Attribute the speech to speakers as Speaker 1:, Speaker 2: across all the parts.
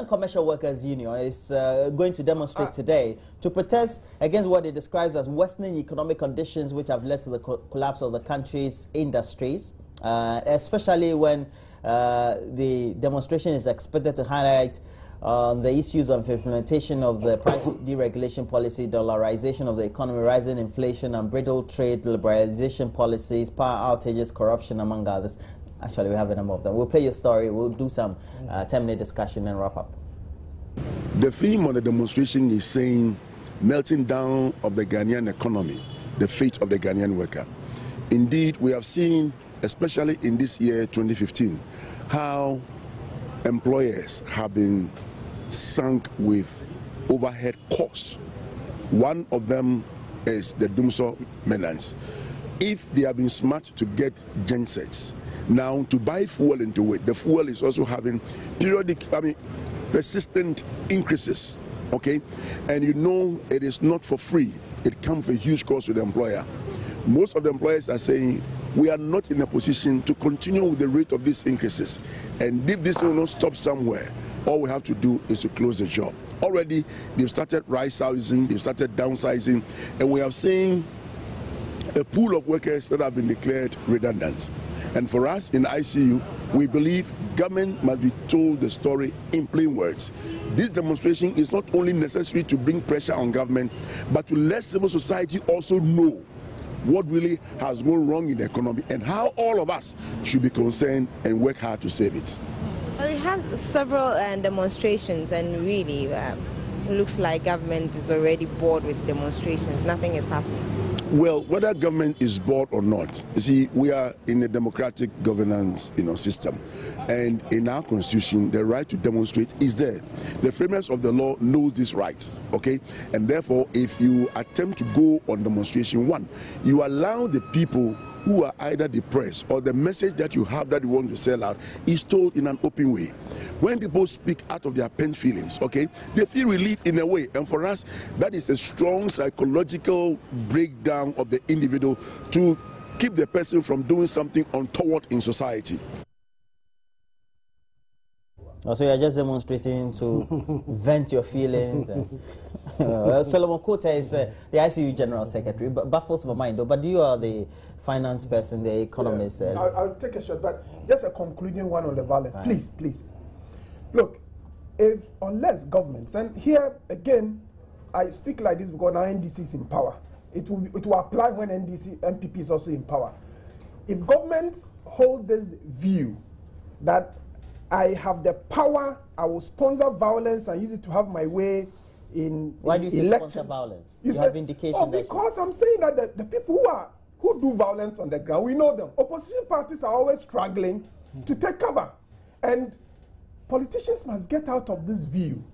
Speaker 1: Government Commercial Workers Union is going to demonstrate today to protest against what it describes as worsening economic conditions which have led to the collapse of the country's industries, especially when the demonstration is expected to highlight the issues of implementation of the price deregulation policy, dollarization of the economy, rising inflation, unbridled trade, liberalization policies, power outages, corruption, among others. Actually, we have a number of them. We'll play your story. We'll do some 10-minute discussion and wrap up.
Speaker 2: The theme of the demonstration is saying melting down of the Ghanaian economy, the fate of the Ghanaian worker. Indeed, we have seen, especially in this year, 2015, how employers have been sunk with overhead costs. One of them is the Dumsor Mainlands. If they have been smart to get gensets, now to buy fuel into it, the fuel is also having persistent increases, okay? And you know it is not for free. It comes with a huge cost to the employer. Most of the employers are saying, we are not in a position to continue with the rate of these increases. And if this will not stop somewhere, all we have to do is to close the job. Already, they've started right-sizing, they've started downsizing, and we have seen a pool of workers that have been declared redundant. And for us in ICU, we believe government must be told the story in plain words. This demonstration is not only necessary to bring pressure on government, but to let civil society also know what really has gone wrong in the economy and how all of us should be concerned and work hard to save it.
Speaker 3: Well, it has several demonstrations, and really it looks like government is already bored with demonstrations. Nothing is happening.
Speaker 2: Well, whether government is bored or not, you see, we are in a democratic governance system. And in our constitution, the right to demonstrate is there. The framers of the law knows this right, okay? And therefore, if you attempt to go on demonstration, one, you allow the people who are either depressed or the message that you have that you want to sell out is told in an open way. When people speak out of their pent feelings, okay, they feel relief in a way. And for us, that is a strong psychological breakdown of the individual to keep the person from doing something untoward in society.
Speaker 1: So you're just demonstrating to vent your feelings. And Solomon Kota is the ICU General Secretary. But baffles my mind, though. But you are the finance person, the economist.
Speaker 4: Yeah. I'll take a shot, but just a concluding one on the violence. Please, please. Look, unless governments, and here again, I speak like this because now NDC is in power. It will apply when MPP is also in power. If governments hold this view that I have the power, I will sponsor violence and use it to have my way in
Speaker 1: Why do you say sponsor violence? You have indication that
Speaker 4: because I'm saying that the people who do violence on the ground, we know them. Opposition parties are always struggling to take cover. And politicians must get out of this view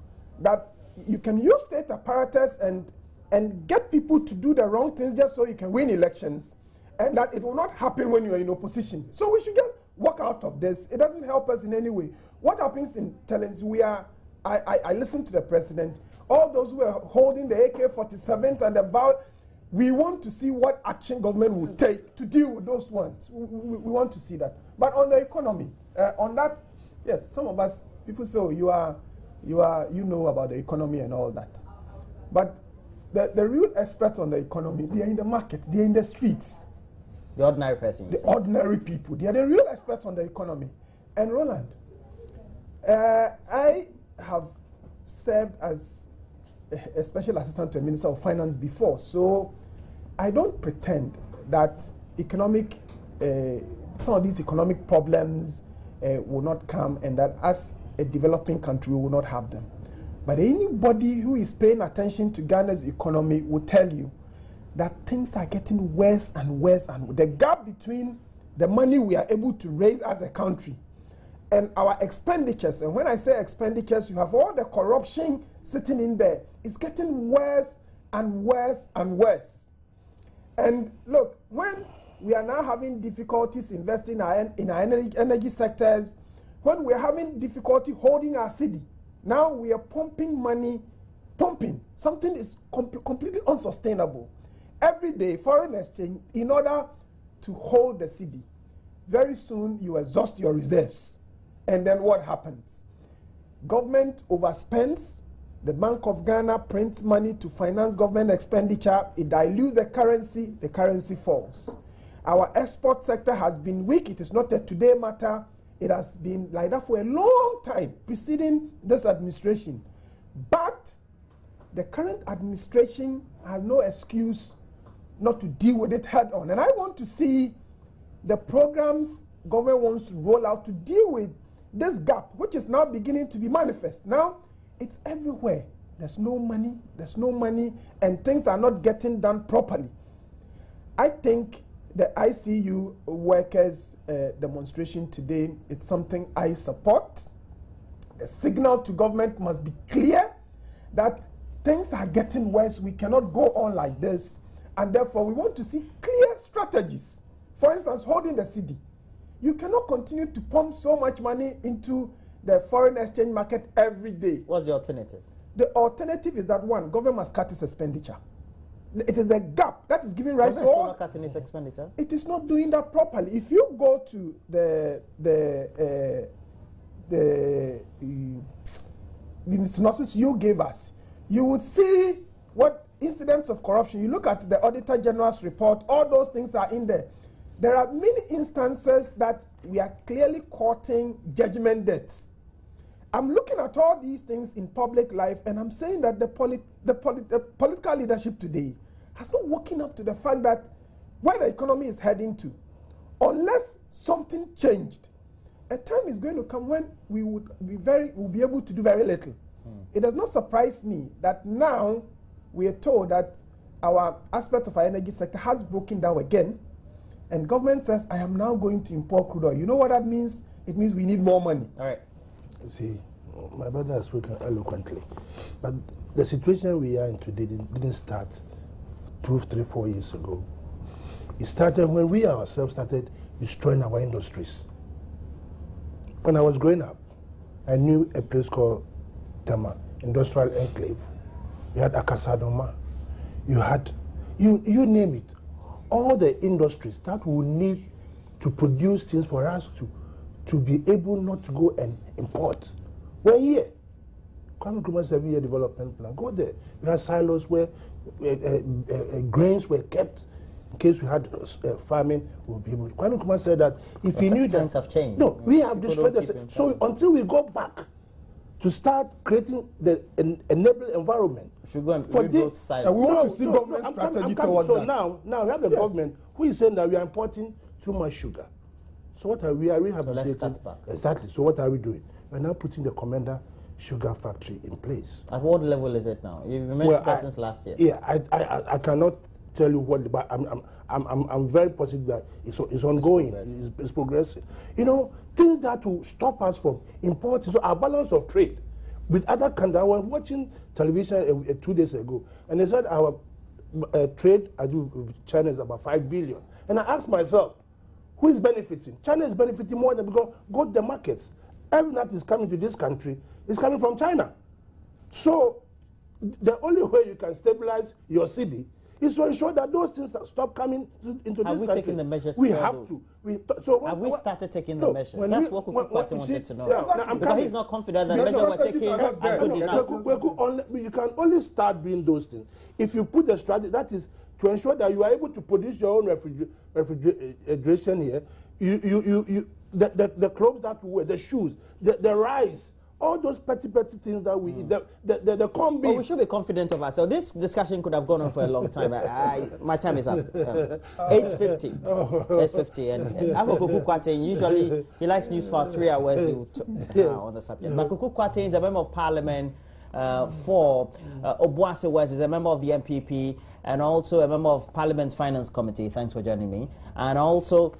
Speaker 4: that you can use state apparatus and get people to do the wrong things just so you can win elections, and that it will not happen when you are in opposition. So we should just walk out of this. It doesn't help us in any way. What happens in Talents, I listen to the president, all those who are holding the AK-47s and the vow, we want to see what action government will take to deal with those ones. We want to see that. But on the economy, on that, yes, some of us, people say, oh, you know about the economy and all that. But the real experts on the economy, they are in the market, they are in the streets.
Speaker 1: The ordinary person.
Speaker 4: The ordinary people. They are the real experts on the economy. And Roland, I have served as a special assistant to a minister of finance before, so I don't pretend that some of these economic problems will not come, and that as a developing country we will not have them. But anybody who is paying attention to Ghana's economy will tell you that things are getting worse and worse, and the gap between the money we are able to raise as a country and our expenditures, and when I say expenditures, you have all the corruption sitting in there, it's getting worse and worse and worse. And look, when we are now having difficulties investing in our energy sectors, when we are having difficulty holding our city, now we are pumping money, something is completely unsustainable. Every day, foreign exchange, in order to hold the city. Very soon, you exhaust your reserves. And then what happens? government overspends, the Bank of Ghana prints money to finance government expenditure, it dilutes the currency falls. Our export sector has been weak. It is not a today matter. It has been like that for a long time preceding this administration. But the current administration has no excuse not to deal with it head on. And I want to see the programs government wants to roll out to deal with this gap, which is now beginning to be manifest. Now, it's everywhere. There's no money, and things are not getting done properly. I think the ICU workers' demonstration today is something I support. The signal to government must be clear that things are getting worse. We cannot go on like this, and therefore we want to see clear strategies. For instance, holding the cedi. You cannot continue to pump so much money into the foreign exchange market every day.
Speaker 1: What's the alternative?
Speaker 4: The alternative is that one, government must cut its expenditure. It is the gap that is giving rise to all.
Speaker 1: Not cutting its expenditure.
Speaker 4: It is not doing that properly. If you go to the synopsis you gave us, you would see what incidents of corruption. You look at the Auditor General's report. All those things are in there. There are many instances that we are clearly courting judgment debts. I'm looking at all these things in public life, and I'm saying that the political leadership today has not woken up to the fact that where the economy is heading to, unless something changed, a time is going to come when we will be able to do very little. It does not surprise me that now we are told that our aspect of our energy sector has broken down again, and government says, I am now going to import crude oil. You know what that means? It means we need more money.
Speaker 1: All right.
Speaker 5: See, my brother has spoken eloquently, but the situation we are in today didn't start 2, 3, 4 years ago. It started when we ourselves started destroying our industries. When I was growing up, I knew a place called Tama, Industrial Enclave. You had Akasadoma. You had, you name it. All the industries that will need to produce things for us to be able not to go and import. We're here. Kwame Nkrumah's 7-year development plan. Go there. We had silos where grains were kept in case we had farming. We'll be able. Kwame Nkrumah said that if he knew that
Speaker 1: times have changed.
Speaker 5: No, we have destroyed the. So until we go back to start creating the enable environment.
Speaker 1: Should go and rebuild silos.
Speaker 4: We want to see government strategy towards that.
Speaker 5: So now we have the government who is saying that we are importing too much sugar. So what are we rehabilitating?
Speaker 1: So let's cut back.
Speaker 5: Exactly. So what are we doing? We're now putting the Commander Sugar Factory in place.
Speaker 1: At what level is it now? You've mentioned that since last year.
Speaker 5: Yeah, I cannot tell you what, but I'm very positive that it's ongoing. It's progressing. You know, things that will stop us from importing. So our balance of trade with other countries. I was watching television 2 days ago, and they said our trade with China is about 5 billion. And I asked myself, who is benefiting? China is benefiting more than because go to the markets. Everything that is coming to this country is coming from China. So the only way you can stabilize your city is to ensure that those things stop coming into this country.
Speaker 1: Have we taken the measures?
Speaker 5: We have to.
Speaker 1: Have we started taking the measures? That's what Kuku Kwate wanted to know.
Speaker 5: Yeah,
Speaker 1: because he's not confident that the measures we're taking are good enough.
Speaker 5: You can only start doing those things if you put the strategy, that is to ensure that you are able to produce your own refrigeration here. The clothes that we wear, the shoes, the rice, all those petty things that we eat, the corn beef.
Speaker 1: We should be confident of ourselves. This discussion could have gone on for a long time. My time is up. 8:50. 8:50. And Afro Kuku Kwate, usually he likes news for 3 hours on the subject. But Kuku Kwate is a member of parliament for Obuasi West, is a member of the MPP, and also a member of Parliament's Finance Committee. Thanks for joining me. And also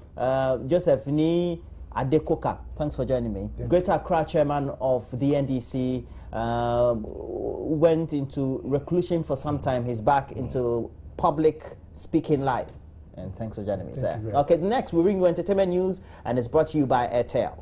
Speaker 1: Joseph Ni Adekoka, thanks for joining me. Yeah. Greater Accra chairman of the NDC, went into reclusion for some time. He's back into public speaking live. And thanks for joining me, sir. Okay, next we bring you entertainment news, and it's brought to you by Airtel.